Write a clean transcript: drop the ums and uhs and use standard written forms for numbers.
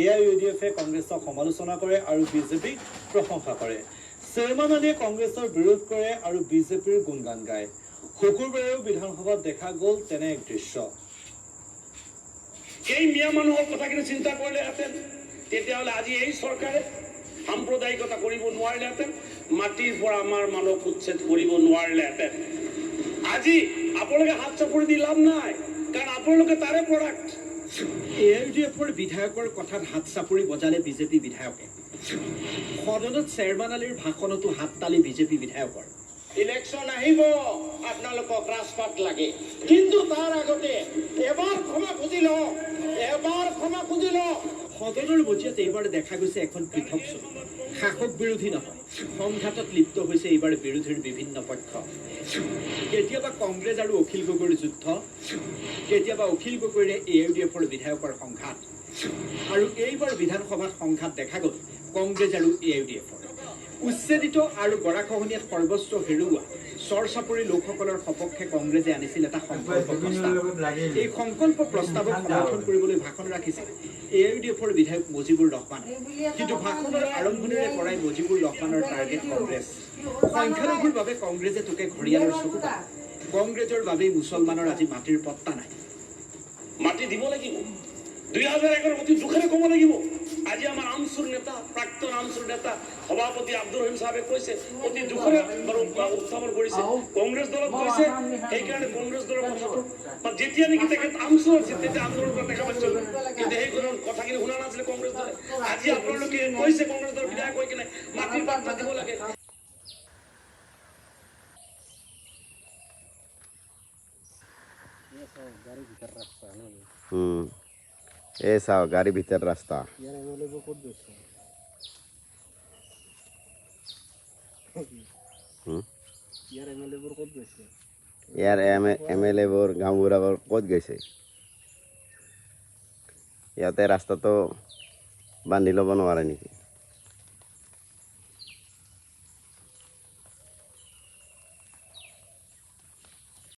এআইইউডিএফে কংগ্ৰেছক সমালোচনা কৰে আৰু বিজেপিক প্ৰশংসা কৰে। চেয়াৰমেন আলীয়ে কংগ্ৰেছৰ বিৰোধ কৰে আৰু বিজেপিৰ গুণগান গায়। শুকুৰবাৰেও বিধানসভাত দেখা গ'ল তেনে এক দৃশ্য। এই মিয়া মানুহৰ কথাখিনি চিন্তা কৰিলেহেঁতেন তেতিয়াহ'লে আজি এই চৰকাৰে সাম্প্ৰদায়িকতা কৰিব নোৱাৰিলেহেঁতেন, মাটিৰ পৰা আমাৰ মানুহক উচ্ছেদ কৰিব নোৱাৰিলেহেঁতেন। আজি আপোনালোকে হাত চাপৰি দি লাভ নাই, কাৰণ আপোনালোকে তাৰে প্ৰডাক্ট। এআইইউডিএফৰ বিধায়কৰ কথাত হাত চাপৰি বজালে বিজেপি বিধায়কে। সদনত চেয়াৰমেন আলীৰ ভাষণতো হাত তালি বিজেপি বিধায়কৰ। ইলেকশ্যন আহিব, আপোনালোকক ৰাজপাট লাগে, কিন্তু তাৰ আগতে এবাৰ ক্ষমা খুজি লওক, এবাৰ ক্ষমা খুজি লওক। সদনৰ মজিয়াত এইবাৰ দেখা গৈছে এখন পৃথক ছবি। শাসক বিৰোধী নহয়, সংঘাতত লিপ্ত হৈছে এইবাৰ বিৰোধীৰ বিভিন্ন পক্ষ। কেতিয়াবা কংগ্ৰেছ আৰু অখিল গগৈৰ যুদ্ধ, কেতিয়াবা অখিল গগৈৰে এআইইউডিএফৰ বিধায়কৰ সংঘাত, আৰু এইবাৰ বিধানসভাত সংঘাত দেখা গ'ল কংগ্ৰেছ আৰু এআইইউডিএফৰ। উচ্ছেদিত আৰু গৰাখহনীয়াত সৰ্বস্ব হেৰুওৱা চৰ চাপৰি লোকসকলৰ সপক্ষে কংগ্ৰেছে আনিছিল এটা সংকল্প প্ৰস্তাৱ। এই সংকল্প প্ৰস্তাৱক সমৰ্থন কৰিবলৈ ভাষণ ৰাখিছিল এআইইউডিএফৰ বিধায়ক মুজিবুৰ ৰহমান। কিন্তু ভাষণৰ আৰম্ভণিৰে পৰাই মুজিবুৰ ৰহমানৰ টাৰ্গেট কংগ্ৰেছ। সংখ্যালঘুৰ বাবে কংগ্ৰেছে তোকে ঘৰিয়ালৰ চকু পায়। কংগ্ৰেছৰ বাবেই মুছলমানৰ আজি মাটিৰ পত্তা নাই। মাটি দিব লাগিব, 2011 অতি দুখেৰে ক'ব লাগিব। আজি আমাৰ আমচুৰ নেতা, প্ৰাক্তন আমচুৰ নেতা সভাপতি আব্দুল ৰহিম চাহাবে কৈছে, অতি দুখেৰে উত্থাপন কৰিছে, কংগ্ৰেছ দলত কৈছে, সেইকাৰণে কংগ্ৰেছ দলৰ কথাটো যেতিয়া নেকি তেখেত আমচুৰ আছিল তেতিয়া আন্দোলন কৰা দেখা পাইছিল, কিন্তু সেই কথাখিনি শুনা নাছিলে কংগ্ৰেছ দলে। আজি আপোনালোকে কৈছে কংগ্ৰেছ দলৰ বিধায়ক কৈ কিনে মাটিৰ পাত্তা দিব লাগে। এই চাও গাড়ী ভিতৰ ৰাস্তা। ইয়াৰ এমএলএ বোৰ গাঁওবুড়াবোৰ ক'ত গৈছে? ইয়াতে ৰাস্তাটো বান্ধি ল'ব নোৱাৰে নেকি?